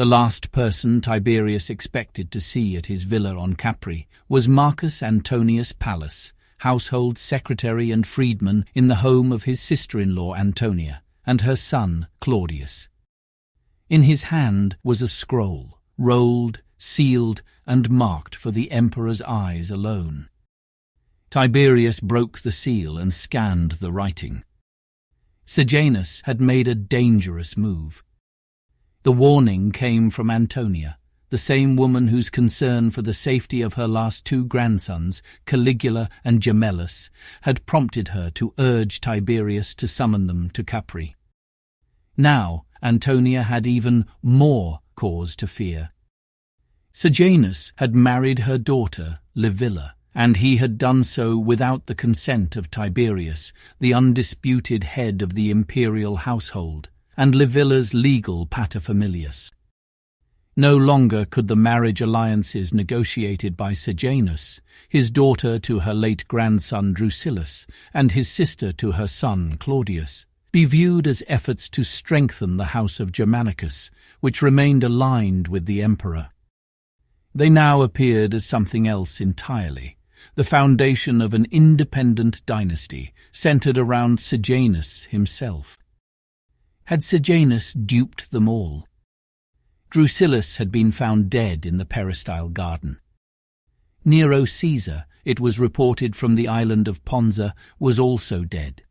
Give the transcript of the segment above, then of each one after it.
The last person Tiberius expected to see at his villa on Capri was Marcus Antonius Pallas, household secretary and freedman in the home of his sister-in-law Antonia and her son Claudius. In his hand was a scroll, rolled, sealed, and marked for the emperor's eyes alone. Tiberius broke the seal and scanned the writing. Sejanus had made a dangerous move. The warning came from Antonia, the same woman whose concern for the safety of her last two grandsons, Caligula and Gemellus, had prompted her to urge Tiberius to summon them to Capri. Now, Antonia had even more cause to fear. Sejanus had married her daughter, Livilla, and he had done so without the consent of Tiberius, the undisputed head of the imperial household, and Livilla's legal paterfamilias. No longer could the marriage alliances negotiated by Sejanus, his daughter to her late grandson Drusillus, and his sister to her son Claudius, be viewed as efforts to strengthen the house of Germanicus, which remained aligned with the emperor. They now appeared as something else entirely, the foundation of an independent dynasty centered around Sejanus himself. Had Sejanus duped them all? Drusillus had been found dead in the peristyle garden. Nero Caesar, it was reported from the island of Ponza, was also dead.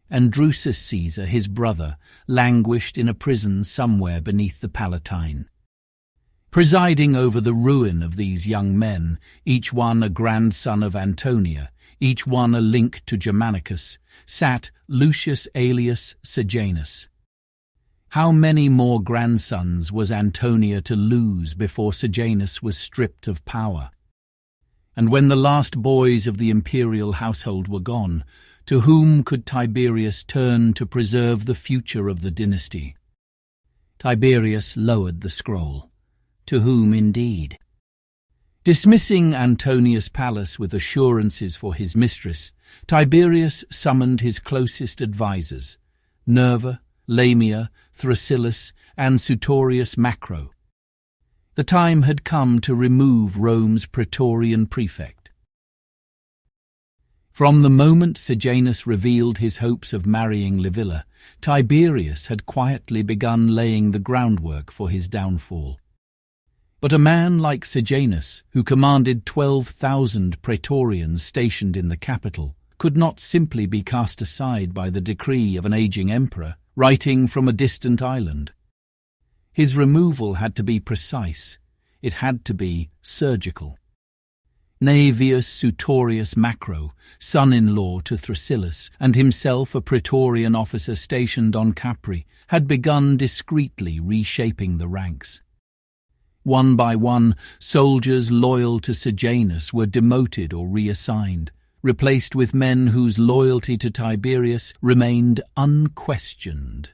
And Drusus Caesar, his brother, languished in a prison somewhere beneath the Palatine. Presiding over the ruin of these young men, each one a grandson of Antonia, each one a link to Germanicus, sat Lucius Aelius Sejanus. How many more grandsons was Antonia to lose before Sejanus was stripped of power? And when the last boys of the imperial household were gone, to whom could Tiberius turn to preserve the future of the dynasty? Tiberius lowered the scroll. To whom indeed? Dismissing Antonius Pallas with assurances for his mistress, Tiberius summoned his closest advisers, Nerva, Lamia, Thrasyllus, and Sutorius Macro. The time had come to remove Rome's praetorian prefect. From the moment Sejanus revealed his hopes of marrying Livilla, Tiberius had quietly begun laying the groundwork for his downfall. But a man like Sejanus, who commanded 12,000 praetorians stationed in the capital, could not simply be cast aside by the decree of an aging emperor, writing from a distant island. His removal had to be precise. It had to be surgical. Naevius Sutorius Macro, son-in-law to Thrasyllus, and himself a praetorian officer stationed on Capri, had begun discreetly reshaping the ranks. One by one, soldiers loyal to Sejanus were demoted or reassigned, replaced with men whose loyalty to Tiberius remained unquestioned.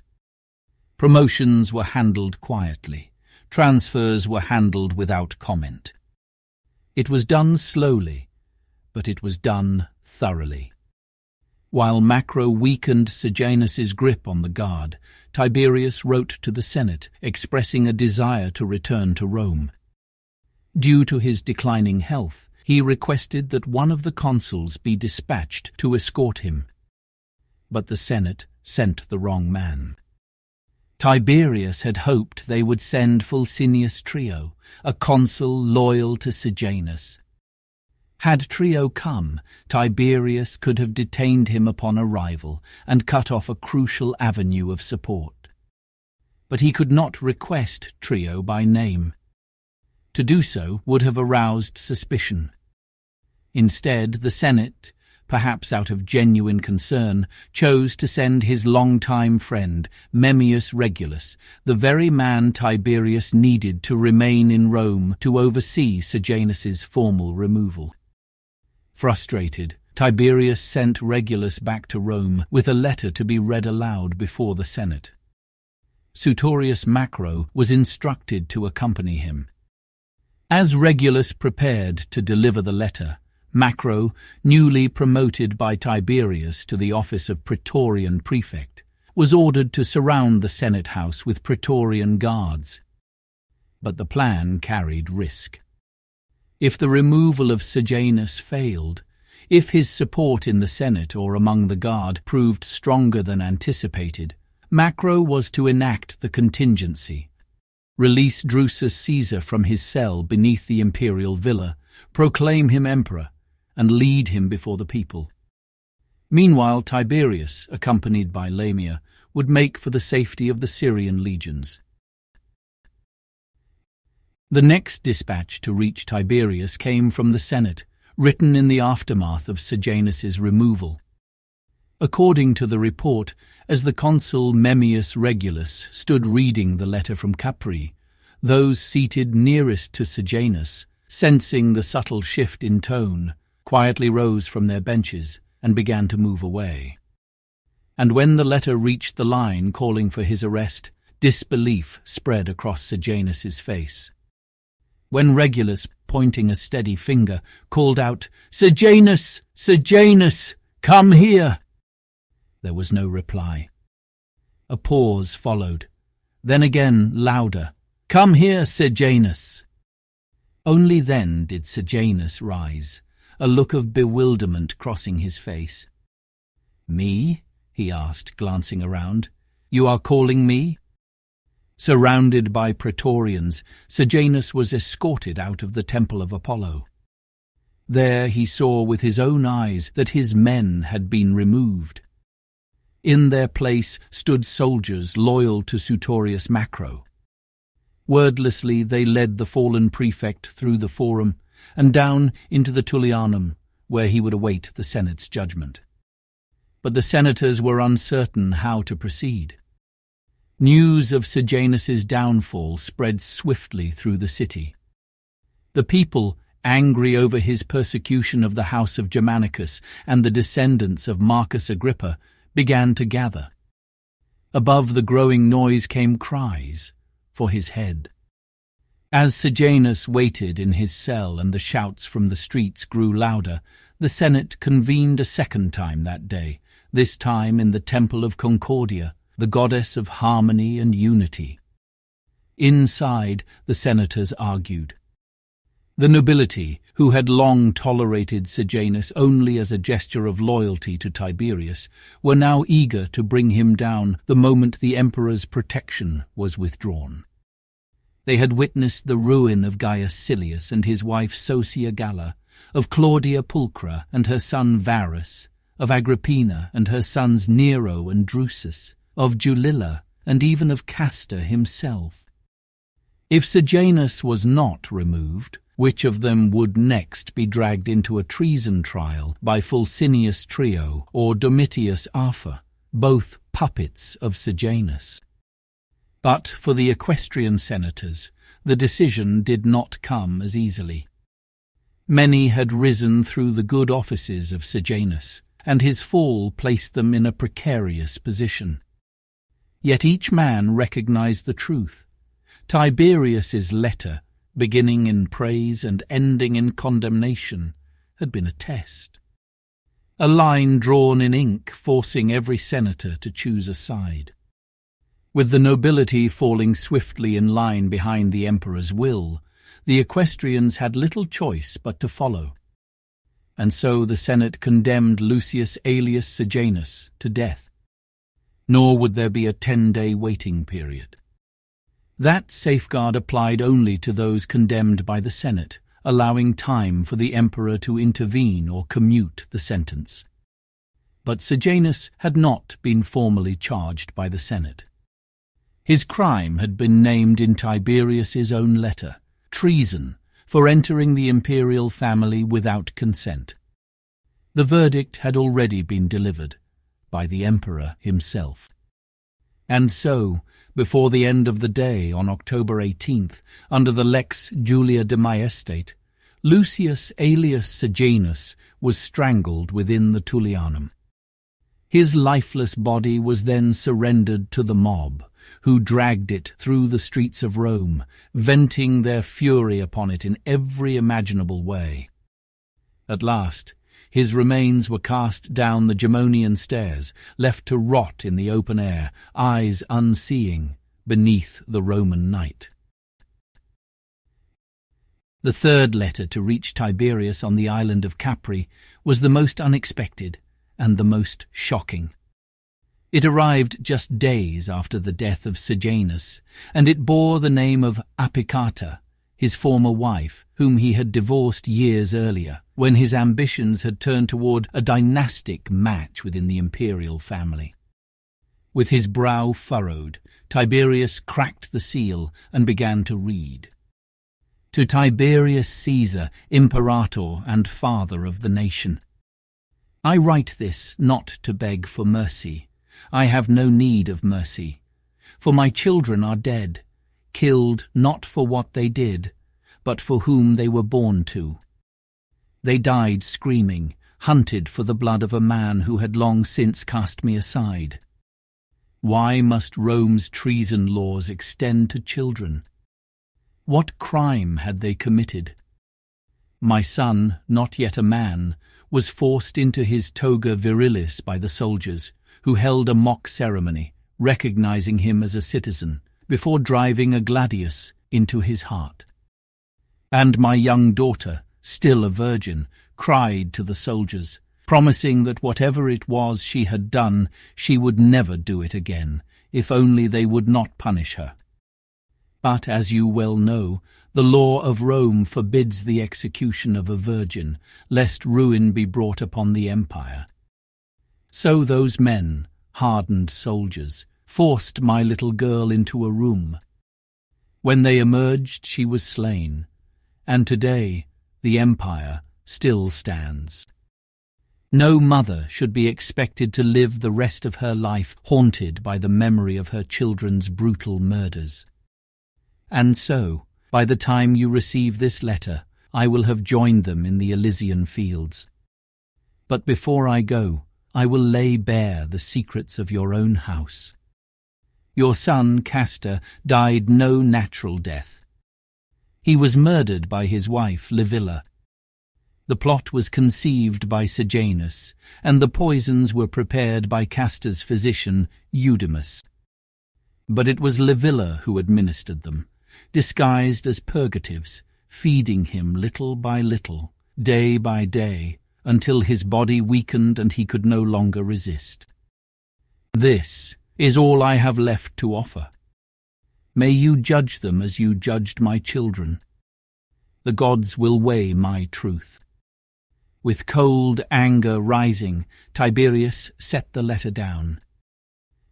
Promotions were handled quietly. Transfers were handled without comment. It was done slowly, but it was done thoroughly. While Macro weakened Sejanus's grip on the guard, Tiberius wrote to the Senate expressing a desire to return to Rome. Due to his declining health, he requested that one of the consuls be dispatched to escort him. But the Senate sent the wrong man. Tiberius had hoped they would send Fulcinius Trio, a consul loyal to Sejanus. Had Trio come, Tiberius could have detained him upon arrival and cut off a crucial avenue of support. But he could not request Trio by name. To do so would have aroused suspicion. Instead, the Senate, perhaps out of genuine concern, chose to send his longtime friend, Memmius Regulus, the very man Tiberius needed to remain in Rome to oversee Sejanus's formal removal. Frustrated, Tiberius sent Regulus back to Rome with a letter to be read aloud before the Senate. Sutorius Macro was instructed to accompany him. As Regulus prepared to deliver the letter, Macro, newly promoted by Tiberius to the office of Praetorian Prefect, was ordered to surround the Senate House with Praetorian guards. But the plan carried risk. If the removal of Sejanus failed, if his support in the Senate or among the Guard proved stronger than anticipated, Macro was to enact the contingency, release Drusus Caesar from his cell beneath the imperial villa, proclaim him emperor, and lead him before the people. Meanwhile, Tiberius, accompanied by Lamia, would make for the safety of the Syrian legions. The next dispatch to reach Tiberius came from the Senate, written in the aftermath of Sejanus's removal. According to the report, as the consul Memmius Regulus stood reading the letter from Capri, those seated nearest to Sejanus, sensing the subtle shift in tone, quietly rose from their benches and began to move away. And when the letter reached the line calling for his arrest, disbelief spread across Sejanus's face. When Regulus, pointing a steady finger, called out, "Sejanus! Sejanus! Come here!" there was no reply. A pause followed. Then again, louder, "Come here, Sejanus!" Only then did Sejanus rise, a look of bewilderment crossing his face. "Me?" he asked, glancing around. "You are calling me?" Surrounded by praetorians, Sejanus was escorted out of the Temple of Apollo. There he saw with his own eyes that his men had been removed. In their place stood soldiers loyal to Suetonius Macro. Wordlessly they led the fallen prefect through the forum and down into the Tullianum, where he would await the Senate's judgment. But the senators were uncertain how to proceed. News of Sejanus's downfall spread swiftly through the city. The people, angry over his persecution of the house of Germanicus and the descendants of Marcus Agrippa, began to gather. Above the growing noise came cries for his head. As Sejanus waited in his cell and the shouts from the streets grew louder, the Senate convened a second time that day, this time in the Temple of Concordia, the goddess of harmony and unity. Inside, the senators argued. The nobility, who had long tolerated Sejanus only as a gesture of loyalty to Tiberius, were now eager to bring him down the moment the emperor's protection was withdrawn. They had witnessed the ruin of Gaius Silius and his wife Socia Galla, of Claudia Pulchra and her son Varus, of Agrippina and her sons Nero and Drusus, of Julilla, and even of Castor himself. If Sejanus was not removed, which of them would next be dragged into a treason trial by Fulcinius Trio or Domitius Afer, both puppets of Sejanus? But for the equestrian senators, the decision did not come as easily. Many had risen through the good offices of Sejanus, and his fall placed them in a precarious position. Yet each man recognized the truth. Tiberius's letter, beginning in praise and ending in condemnation, had been a test. A line drawn in ink forcing every senator to choose a side. With the nobility falling swiftly in line behind the emperor's will, the equestrians had little choice but to follow. And so the Senate condemned Lucius Aelius Sejanus to death. Nor would there be a 10-day waiting period. That safeguard applied only to those condemned by the Senate, allowing time for the emperor to intervene or commute the sentence. But Sejanus had not been formally charged by the Senate. His crime had been named in Tiberius's own letter, treason, for entering the imperial family without consent. The verdict had already been delivered by the emperor himself. And so, before the end of the day on October 18th, under the Lex Julia de Maestate, Lucius Aelius Sejanus was strangled within the Tullianum. His lifeless body was then surrendered to the mob, who dragged it through the streets of Rome, venting their fury upon it in every imaginable way. At last, his remains were cast down the Gemonian stairs, left to rot in the open air, eyes unseeing, beneath the Roman night. The third letter to reach Tiberius on the island of Capri was the most unexpected and the most shocking. It arrived just days after the death of Sejanus, and it bore the name of Apicata, his former wife, whom he had divorced years earlier, when his ambitions had turned toward a dynastic match within the imperial family. With his brow furrowed, Tiberius cracked the seal and began to read. To Tiberius Caesar, Imperator and father of the nation. I write this not to beg for mercy. I have no need of mercy. For my children are dead, killed not for what they did, but for whom they were born to. They died screaming, hunted for the blood of a man who had long since cast me aside. Why must Rome's treason laws extend to children? What crime had they committed? My son, not yet a man, was forced into his toga virilis by the soldiers, who held a mock ceremony, recognizing him as a citizen, before driving a gladius into his heart. And my young daughter, still a virgin, cried to the soldiers, promising that whatever it was she had done, she would never do it again, if only they would not punish her. But, as you well know, the law of Rome forbids the execution of a virgin, lest ruin be brought upon the empire. So those men, hardened soldiers, forced my little girl into a room. When they emerged, she was slain, and today the empire still stands. No mother should be expected to live the rest of her life haunted by the memory of her children's brutal murders. And so, by the time you receive this letter, I will have joined them in the Elysian fields. But before I go, I will lay bare the secrets of your own house. Your son, Castor, died no natural death. He was murdered by his wife, Livilla. The plot was conceived by Sejanus, and the poisons were prepared by Castor's physician, Eudemus. But it was Livilla who administered them, disguised as purgatives, feeding him little by little, day by day, until his body weakened and he could no longer resist. This is all I have left to offer. May you judge them as you judged my children. The gods will weigh my truth. With cold anger rising, Tiberius set the letter down.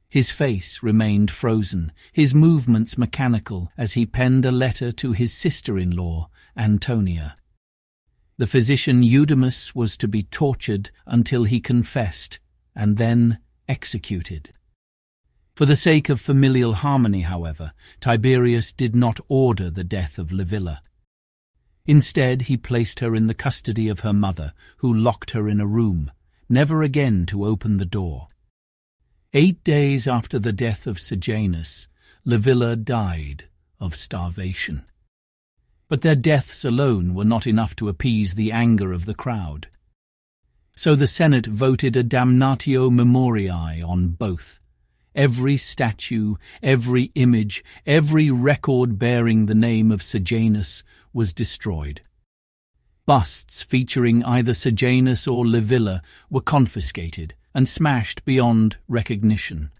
His face remained frozen, his movements mechanical, as he penned a letter to his sister-in-law, Antonia. The physician Eudemus was to be tortured until he confessed, and then executed. For the sake of familial harmony, however, Tiberius did not order the death of Livilla. Instead, he placed her in the custody of her mother, who locked her in a room, never again to open the door. 8 days after the death of Sejanus, Livilla died of starvation. But their deaths alone were not enough to appease the anger of the crowd. So the Senate voted a Damnatio memoriae on both. Every statue, every image, every record bearing the name of Sejanus was destroyed. Busts featuring either Sejanus or Livilla were confiscated and smashed beyond recognition.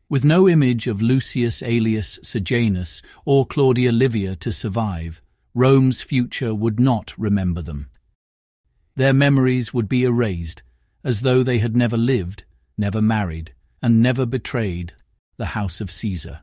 With no image of Lucius Aelius Sejanus or Claudia Livia to survive, Rome's future would not remember them. Their memories would be erased, as though they had never lived, never married, and never betrayed the house of Caesar.